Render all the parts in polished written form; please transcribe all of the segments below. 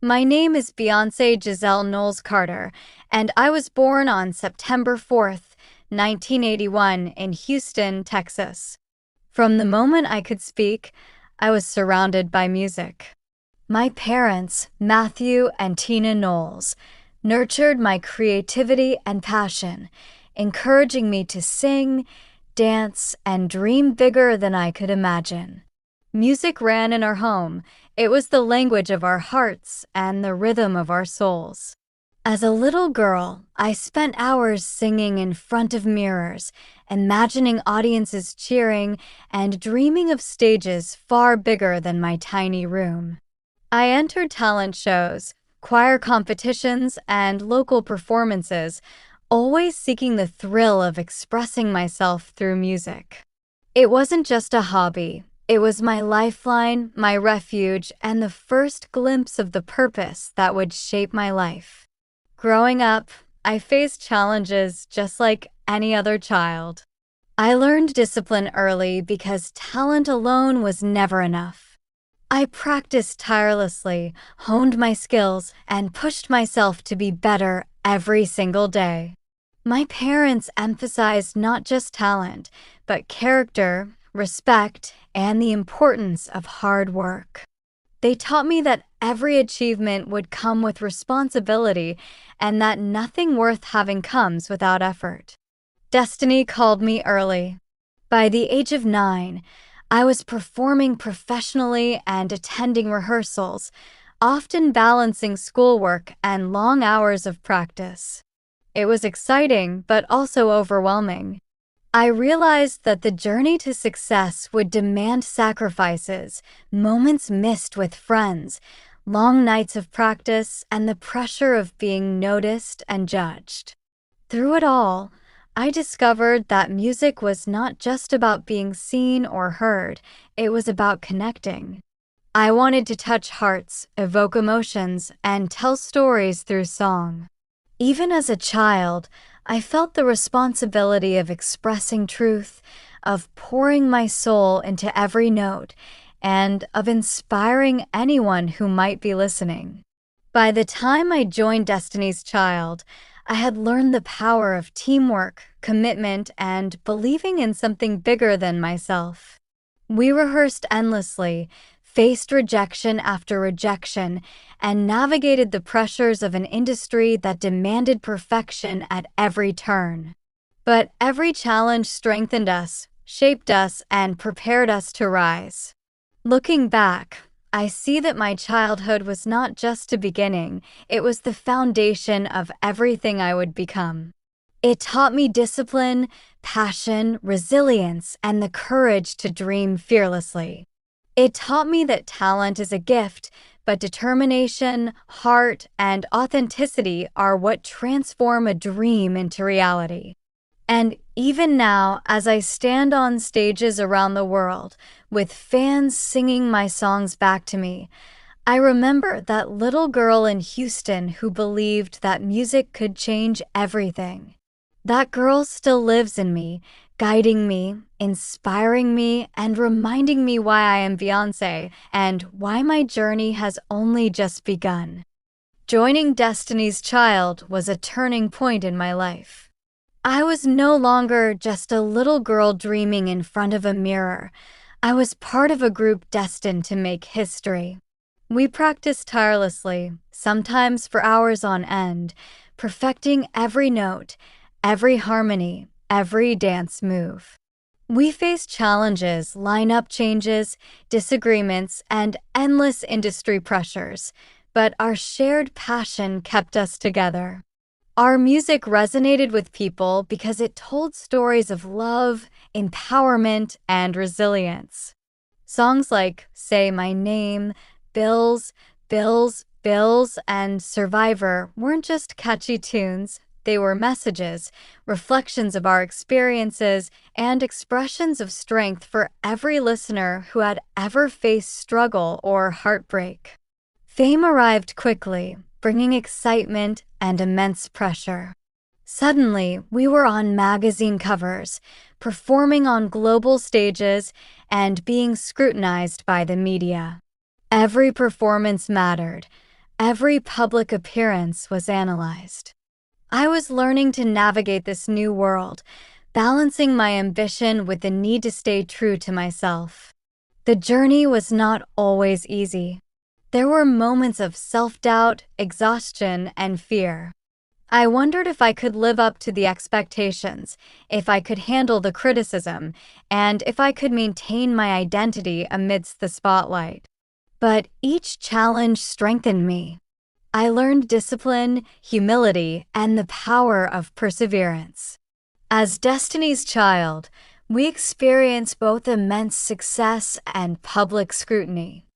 My name is Beyonce Giselle Knowles Carter, and I was born on September 4th, 1981, in Houston, Texas. From the moment I could speak, I was surrounded by music. My parents, Matthew and Tina Knowles, nurtured my creativity and passion, encouraging me to sing, dance, and dream bigger than I could imagine. Music ran in our home. It was the language of our hearts and the rhythm of our souls. As a little girl, I spent hours singing in front of mirrors, imagining audiences cheering, and dreaming of stages far bigger than my tiny room. I entered talent shows, choir competitions, and local performances, always seeking the thrill of expressing myself through music. It wasn't just a hobby. It was my lifeline, my refuge, and the first glimpse of the purpose that would shape my life. Growing up, I faced challenges just like any other child. I learned discipline early because talent alone was never enough. I practiced tirelessly, honed my skills, and pushed myself to be better every single day. My parents emphasized not just talent, but character, respect, and the importance of hard work. They taught me that every achievement would come with responsibility and that nothing worth having comes without effort. Destiny called me early. By the age of 9, I was performing professionally and attending rehearsals, often balancing schoolwork and long hours of practice. It was exciting, but also overwhelming. I realized that the journey to success would demand sacrifices, moments missed with friends, long nights of practice, and the pressure of being noticed and judged. Through it all, I discovered that music was not just about being seen or heard, it was about connecting. I wanted to touch hearts, evoke emotions, and tell stories through song. Even as a child, I felt the responsibility of expressing truth, of pouring my soul into every note, and of inspiring anyone who might be listening. By the time I joined Destiny's Child, I had learned the power of teamwork, commitment, and believing in something bigger than myself. We rehearsed endlessly, faced rejection after rejection, and navigated the pressures of an industry that demanded perfection at every turn. But every challenge strengthened us, shaped us, and prepared us to rise. Looking back, I see that my childhood was not just a beginning, it was the foundation of everything I would become. It taught me discipline, passion, resilience, and the courage to dream fearlessly. It taught me that talent is a gift, but determination, heart, and authenticity are what transform a dream into reality. And even now, as I stand on stages around the world, with fans singing my songs back to me, I remember that little girl in Houston who believed that music could change everything. That girl still lives in me, guiding me, inspiring me, and reminding me why I am Beyonce and why my journey has only just begun. Joining Destiny's Child was a turning point in my life. I was no longer just a little girl dreaming in front of a mirror. I was part of a group destined to make history. We practiced tirelessly, sometimes for hours on end, perfecting every note, every harmony, every dance move. We faced challenges, lineup changes, disagreements, and endless industry pressures, but our shared passion kept us together. Our music resonated with people because it told stories of love, empowerment, and resilience. Songs like Say My Name, Bills, Bills, Bills, and Survivor weren't just catchy tunes, they were messages, reflections of our experiences, and expressions of strength for every listener who had ever faced struggle or heartbreak. Fame arrived quickly, bringing excitement and immense pressure. Suddenly, we were on magazine covers, performing on global stages, and being scrutinized by the media. Every performance mattered. Every public appearance was analyzed. I was learning to navigate this new world, balancing my ambition with the need to stay true to myself. The journey was not always easy. There were moments of self-doubt, exhaustion, and fear. I wondered if I could live up to the expectations, if I could handle the criticism, and if I could maintain my identity amidst the spotlight. But each challenge strengthened me. I learned discipline, humility, and the power of perseverance. As Destiny's Child, we experience both immense success and public scrutiny.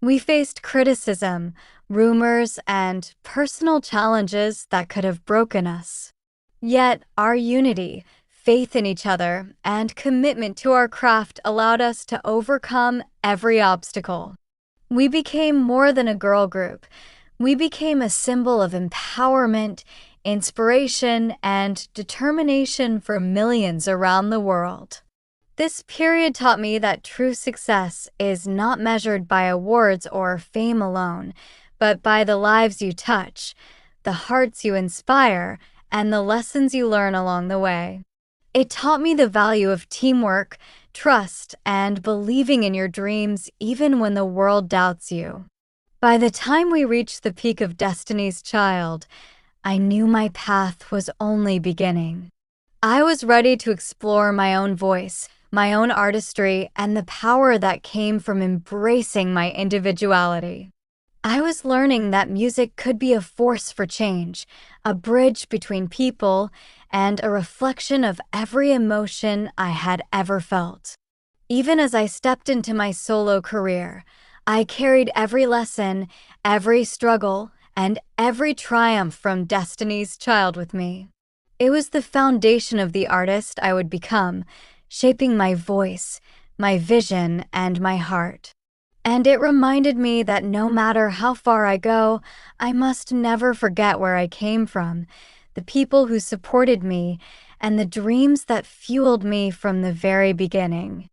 We faced criticism, rumors, and personal challenges that could have broken us. Yet our unity, faith in each other, and commitment to our craft allowed us to overcome every obstacle. We became more than a girl group. We became a symbol of empowerment, inspiration, and determination for millions around the world. This period taught me that true success is not measured by awards or fame alone, but by the lives you touch, the hearts you inspire, and the lessons you learn along the way. It taught me the value of teamwork, trust, and believing in your dreams even when the world doubts you. By the time we reached the peak of Destiny's Child, I knew my path was only beginning. I was ready to explore my own voice, my own artistry, and the power that came from embracing my individuality. I was learning that music could be a force for change, a bridge between people, and a reflection of every emotion I had ever felt. Even as I stepped into my solo career, I carried every lesson, every struggle, and every triumph from Destiny's Child with me. It was the foundation of the artist I would become, shaping my voice, my vision, and my heart. And it reminded me that no matter how far I go, I must never forget where I came from, the people who supported me, and the dreams that fueled me from the very beginning.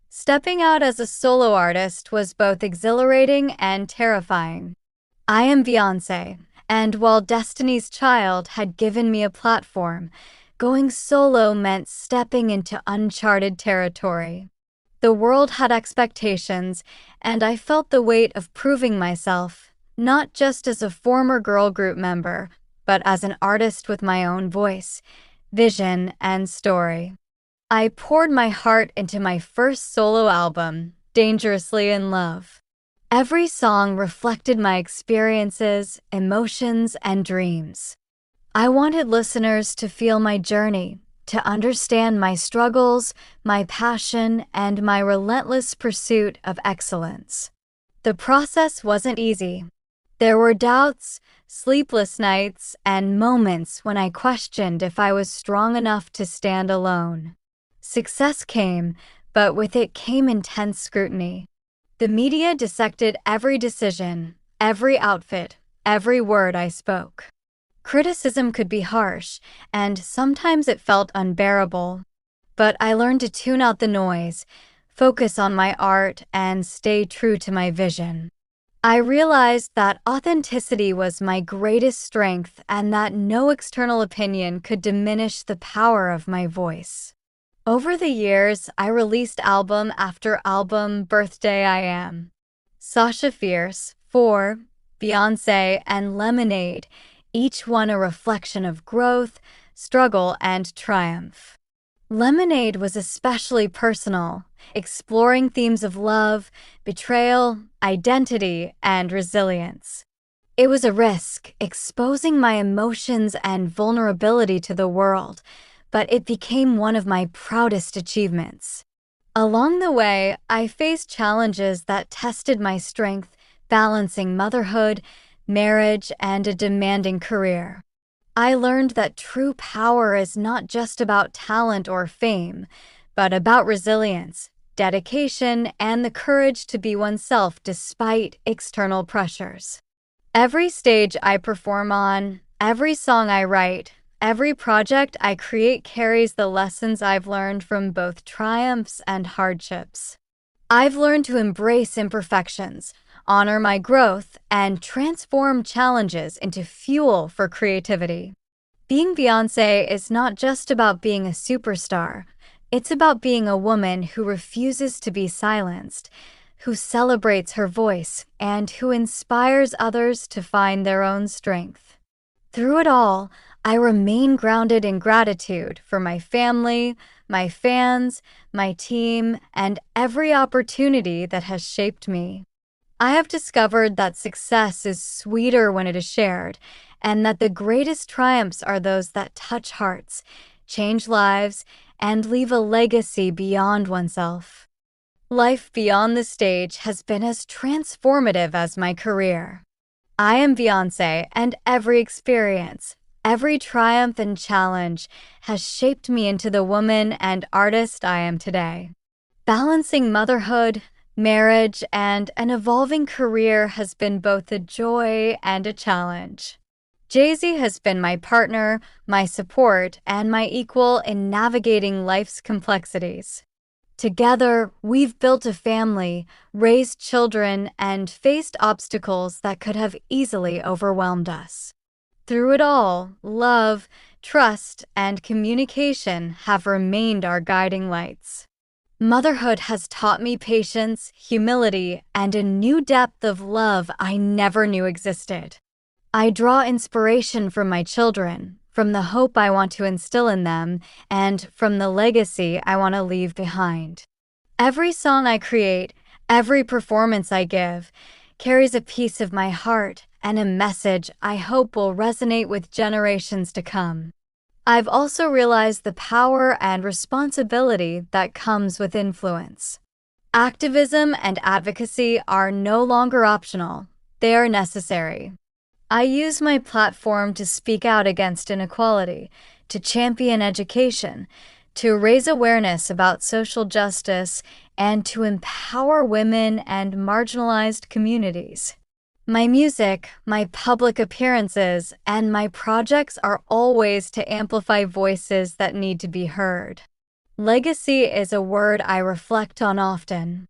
Stepping out as a solo artist was both exhilarating and terrifying. I am Beyonce, and while Destiny's Child had given me a platform, going solo meant stepping into uncharted territory. The world had expectations, and I felt the weight of proving myself, not just as a former girl group member, but as an artist with my own voice, vision, and story. I poured my heart into my first solo album, Dangerously in Love. Every song reflected my experiences, emotions, and dreams. I wanted listeners to feel my journey, to understand my struggles, my passion, and my relentless pursuit of excellence. The process wasn't easy. There were doubts, sleepless nights, and moments when I questioned if I was strong enough to stand alone. Success came, but with it came intense scrutiny. The media dissected every decision, every outfit, every word I spoke. Criticism could be harsh, and sometimes it felt unbearable. But I learned to tune out the noise, focus on my art, and stay true to my vision. I realized that authenticity was my greatest strength and that no external opinion could diminish the power of my voice. Over the years, I released album after album, Birthday I Am, Sasha Fierce, 4, Beyonce, and Lemonade, each one a reflection of growth, struggle, and triumph. Lemonade was especially personal, exploring themes of love, betrayal, identity, and resilience. It was a risk, exposing my emotions and vulnerability to the world, but it became one of my proudest achievements. Along the way, I faced challenges that tested my strength, balancing motherhood, marriage, and a demanding career. I learned that true power is not just about talent or fame, but about resilience, dedication, and the courage to be oneself despite external pressures. Every stage I perform on, every song I write, every project I create carries the lessons I've learned from both triumphs and hardships. I've learned to embrace imperfections, honor my growth, and transform challenges into fuel for creativity. Being Beyonce is not just about being a superstar. It's about being a woman who refuses to be silenced, who celebrates her voice, and who inspires others to find their own strength. Through it all, I remain grounded in gratitude for my family, my fans, my team, and every opportunity that has shaped me. I have discovered that success is sweeter when it is shared, and that the greatest triumphs are those that touch hearts, change lives, and leave a legacy beyond oneself. Life beyond the stage has been as transformative as my career. I am Beyonce, and every experience, every triumph and challenge has shaped me into the woman and artist I am today. Balancing motherhood, marriage, and an evolving career has been both a joy and a challenge. Jay-Z has been my partner, my support, and my equal in navigating life's complexities. Together, we've built a family, raised children, and faced obstacles that could have easily overwhelmed us. Through it all, love, trust, and communication have remained our guiding lights. Motherhood has taught me patience, humility, and a new depth of love I never knew existed. I draw inspiration from my children, from the hope I want to instill in them, and from the legacy I want to leave behind. Every song I create, every performance I give, carries a piece of my heart and a message I hope will resonate with generations to come. I've also realized the power and responsibility that comes with influence. Activism and advocacy are no longer optional, they are necessary. I use my platform to speak out against inequality, to champion education, to raise awareness about social justice, and to empower women and marginalized communities. My music, my public appearances, and my projects are all ways to amplify voices that need to be heard. Legacy is a word I reflect on often.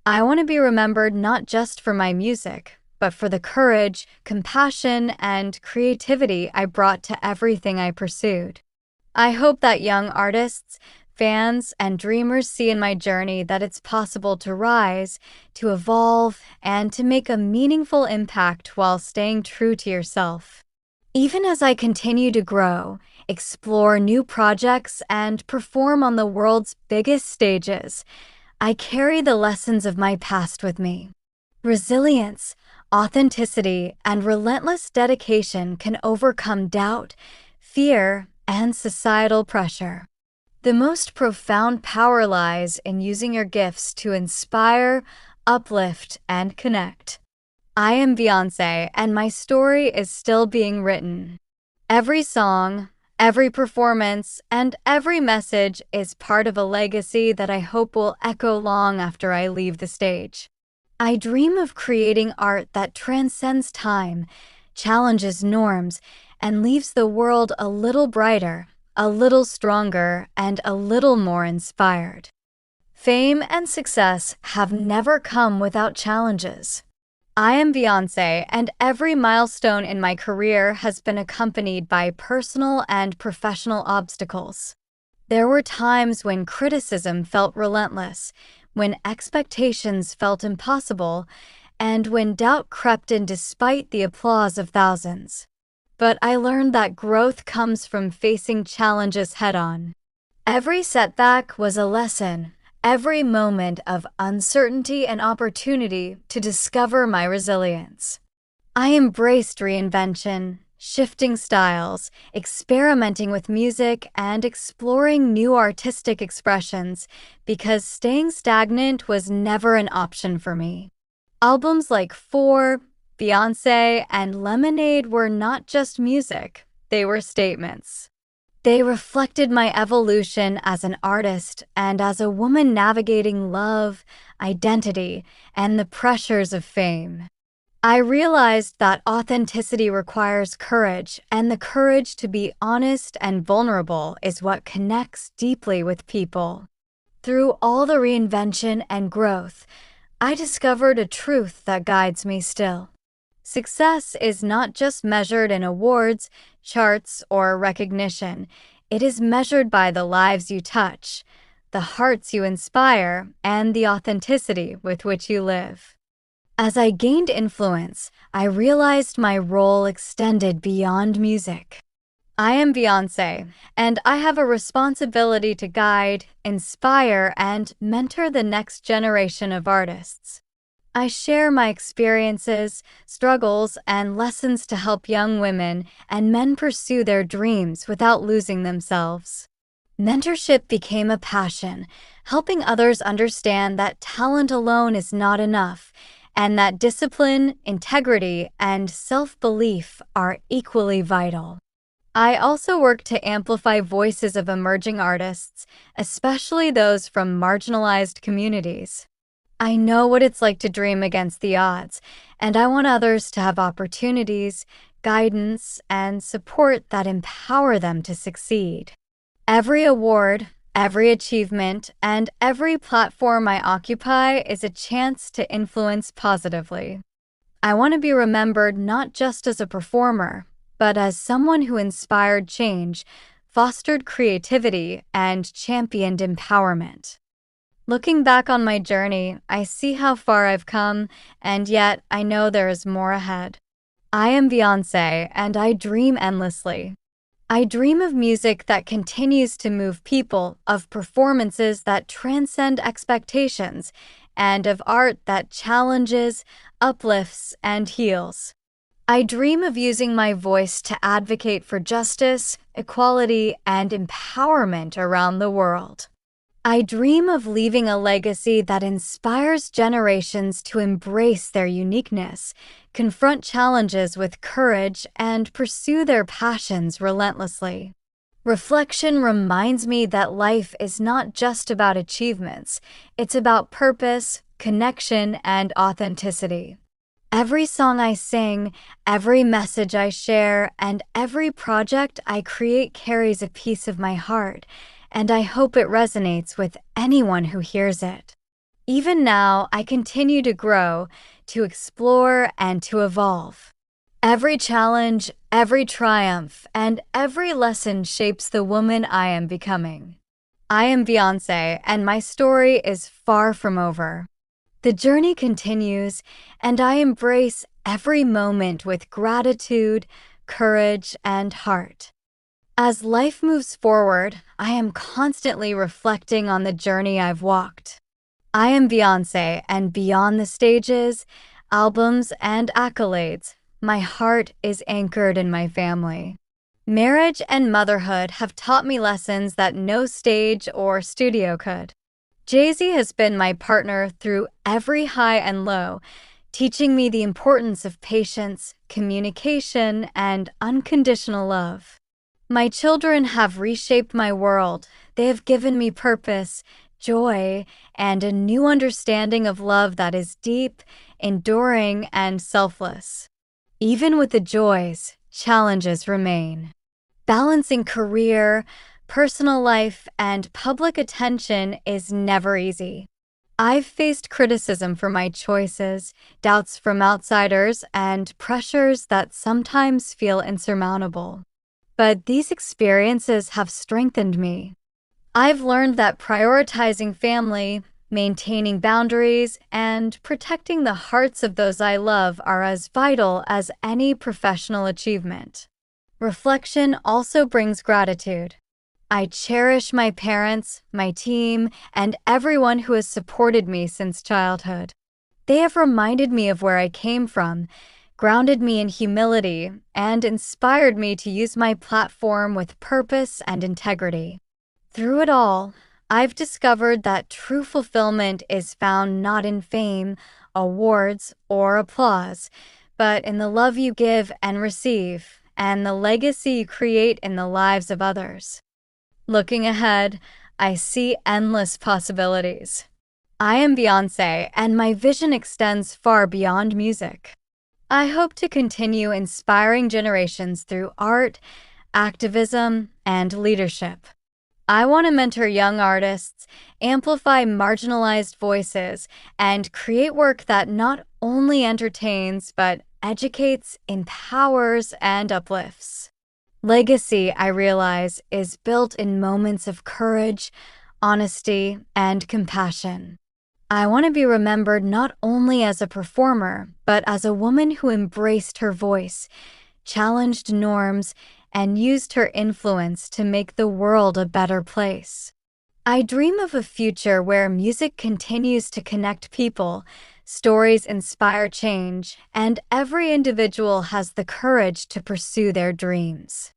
I want to be remembered not just for my music, but for the courage, compassion, and creativity I brought to everything I pursued. I hope that young artists, fans, and dreamers see in my journey that it's possible to rise, to evolve, and to make a meaningful impact while staying true to yourself. Even as I continue to grow, explore new projects, and perform on the world's biggest stages, I carry the lessons of my past with me. Resilience, authenticity, and relentless dedication can overcome doubt, fear, and societal pressure. The most profound power lies in using your gifts to inspire, uplift, and connect. I am Beyonce, and my story is still being written. Every song, every performance, and every message is part of a legacy that I hope will echo long after I leave the stage. I dream of creating art that transcends time, challenges norms, and leaves the world a little brighter, a little stronger, and a little more inspired. Fame and success have never come without challenges. I am Beyonce, and every milestone in my career has been accompanied by personal and professional obstacles. There were times when criticism felt relentless, when expectations felt impossible, and when doubt crept in despite the applause of thousands. But I learned that growth comes from facing challenges head-on. Every setback was a lesson, every moment of uncertainty an opportunity to discover my resilience. I embraced reinvention, shifting styles, experimenting with music, and exploring new artistic expressions because staying stagnant was never an option for me. Albums like For, Beyonce, and Lemonade were not just music, they were statements. They reflected my evolution as an artist and as a woman navigating love, identity, and the pressures of fame. I realized that authenticity requires courage, and the courage to be honest and vulnerable is what connects deeply with people. Through all the reinvention and growth, I discovered a truth that guides me still. Success is not just measured in awards, charts, or recognition. It is measured by the lives you touch, the hearts you inspire, and the authenticity with which you live. As I gained influence, I realized my role extended beyond music. I am Beyonce, and I have a responsibility to guide, inspire, and mentor the next generation of artists. I share my experiences, struggles, and lessons to help young women and men pursue their dreams without losing themselves. Mentorship became a passion, helping others understand that talent alone is not enough, and that discipline, integrity, and self-belief are equally vital. I also work to amplify voices of emerging artists, especially those from marginalized communities. I know what it's like to dream against the odds, and I want others to have opportunities, guidance, and support that empower them to succeed. Every award, every achievement, and every platform I occupy is a chance to influence positively. I want to be remembered not just as a performer, but as someone who inspired change, fostered creativity, and championed empowerment. Looking back on my journey, I see how far I've come, and yet I know there is more ahead. I am Beyonce, and I dream endlessly. I dream of music that continues to move people, of performances that transcend expectations, and of art that challenges, uplifts, and heals. I dream of using my voice to advocate for justice, equality, and empowerment around the world. I dream of leaving a legacy that inspires generations to embrace their uniqueness, confront challenges with courage, and pursue their passions relentlessly. Reflection reminds me that life is not just about achievements, it's about purpose, connection, and authenticity. Every song I sing, every message I share, and every project I create carries a piece of my heart, and I hope it resonates with anyone who hears it. Even now, I continue to grow, to explore, and to evolve. Every challenge, every triumph, and every lesson shapes the woman I am becoming. I am Beyonce, and my story is far from over. The journey continues, and I embrace every moment with gratitude, courage, and heart. As life moves forward, I am constantly reflecting on the journey I've walked. I am Beyonce, and beyond the stages, albums, and accolades, my heart is anchored in my family. Marriage and motherhood have taught me lessons that no stage or studio could. Jay-Z has been my partner through every high and low, teaching me the importance of patience, communication, and unconditional love. My children have reshaped my world. They have given me purpose, joy, and a new understanding of love that is deep, enduring, and selfless. Even with the joys, challenges remain. Balancing career, personal life, and public attention is never easy. I've faced criticism for my choices, doubts from outsiders, and pressures that sometimes feel insurmountable. But these experiences have strengthened me. I've learned that prioritizing family, maintaining boundaries, and protecting the hearts of those I love are as vital as any professional achievement. Reflection also brings gratitude. I cherish my parents, my team, and everyone who has supported me since childhood. They have reminded me of where I came from, grounded me in humility, and inspired me to use my platform with purpose and integrity. Through it all, I've discovered that true fulfillment is found not in fame, awards, or applause, but in the love you give and receive, and the legacy you create in the lives of others. Looking ahead, I see endless possibilities. I am Beyonce, and my vision extends far beyond music. I hope to continue inspiring generations through art, activism, and leadership. I want to mentor young artists, amplify marginalized voices, and create work that not only entertains but educates, empowers, and uplifts. Legacy, I realize, is built in moments of courage, honesty, and compassion. I want to be remembered not only as a performer, but as a woman who embraced her voice, challenged norms, and used her influence to make the world a better place. I dream of a future where music continues to connect people, stories inspire change, and every individual has the courage to pursue their dreams.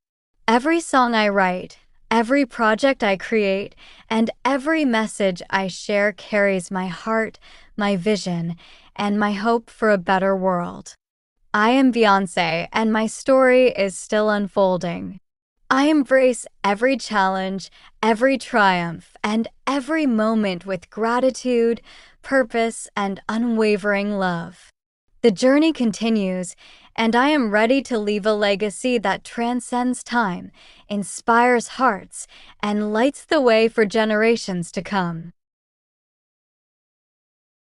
Every song I write, every project I create, and every message I share carries my heart, my vision, and my hope for a better world. I am Beyonce, and my story is still unfolding. I embrace every challenge, every triumph, and every moment with gratitude, purpose, and unwavering love. The journey continues, and I am ready to leave a legacy that transcends time, inspires hearts, and lights the way for generations to come.